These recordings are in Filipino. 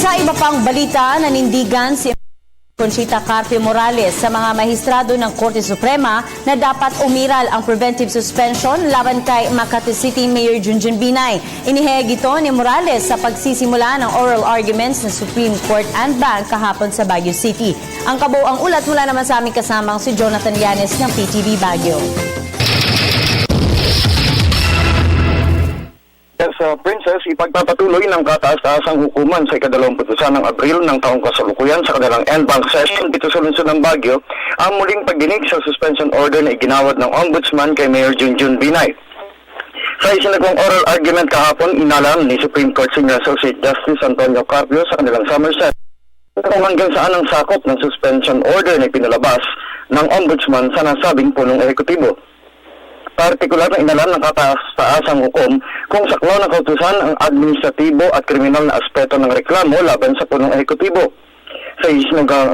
Sa iba pang balita, nanindigan si Conchita Carpio Morales sa mga mahistrado ng Korte Suprema na dapat umiral ang preventive suspension laban kay Makati City Mayor Junjun Binay. Inihayag ito ni Morales sa pagsisimula ng oral arguments ng Supreme Court and Bank kahapon sa Baguio City. Ang kabuuang ulat mula naman sa aming kasamang si Jonathan Llanes ng PTV Baguio. Yes, Princess, ipagpapatuloy ng kataas-taasang hukuman sa ika-22 ng Abril ng taong kasalukuyan sa kanilang en-banc session dito sa lungsod ng Baguio ang muling pagdinig sa suspension order na iginawad ng Ombudsman kay Mayor Junjun Binay. Sa isinagawang oral argument kahapon, inalam ni Supreme Court Senior Associate Justice Antonio Carpio sa kanilang summer session kung hanggang saan ang sakop ng suspension order na pinalabas ng Ombudsman sa nasabing punong ehekutibo. Partikular na inalam ng kataas-taasang hukom kung saklaw ng kautusan ang administratibo at kriminal na aspeto ng reklamo laban sa punong ehekutibo. Sa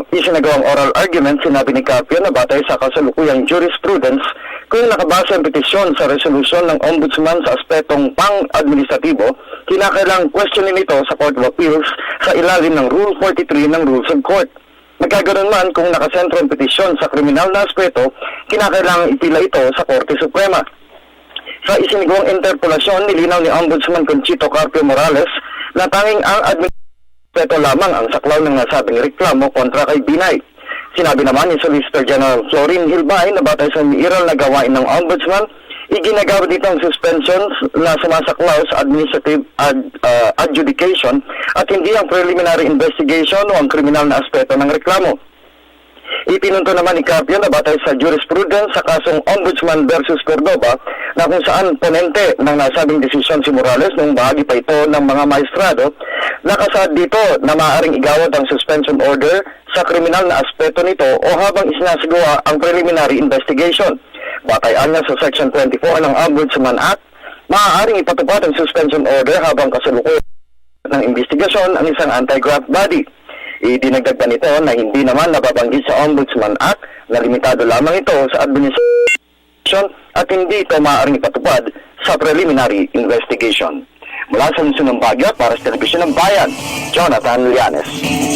isinagawang oral argument, sinabi ni Carpio na batay sa kasalukuyang jurisprudence kung nakabasa ang petisyon sa resolusyon ng Ombudsman sa aspetong pang-administratibo, kinakailang questionin ito sa Court of Appeals sa ilalim ng Rule 43 ng Rules of Court. Nagkaganon man kung nakasentro ang petisyon sa kriminal na aspeto, kinakailangang ipila ito sa Korte Suprema. Sa isinigawang interpolasyon, nilinaw ni Ombudsman Conchita Carpio Morales na tanging ang administratibo lamang ang saklaw ng nasabing reklamo kontra kay Binay. Sinabi naman ni Solicitor General Florin Hilbay na batay sa umiiral na gawain ng Ombudsman, iginagawa dito ang suspensions na sumasaklaw sa administrative adjudication at hindi ang preliminary investigation o ang kriminal na aspeto ng reklamo. Ipinunto naman ni Carpio na batay sa jurisprudence sa kasong Ombudsman versus Cordova na kung saan ponente ng nasabing desisyon si Morales nung bahagi pa ito ng mga maestrado, nakasaad dito na maaaring igawad ang suspension order sa kriminal na aspeto nito o habang isinasagawa ang preliminary investigation. Batayan niya sa Section 24 ng Ombudsman Act, maaaring ipatupad ang suspension order habang kasalukuyan ng investigasyon ang isang anti-graft body. Idinagdag pa nito na hindi naman nababanggit sa Ombudsman Act na limitado lamang ito sa administration at hindi ito maaaring ipatupad sa preliminary investigation. Mula sa lungsod ng Baguio para sa Telebisyon ng Bayan, Jonathan Llanes.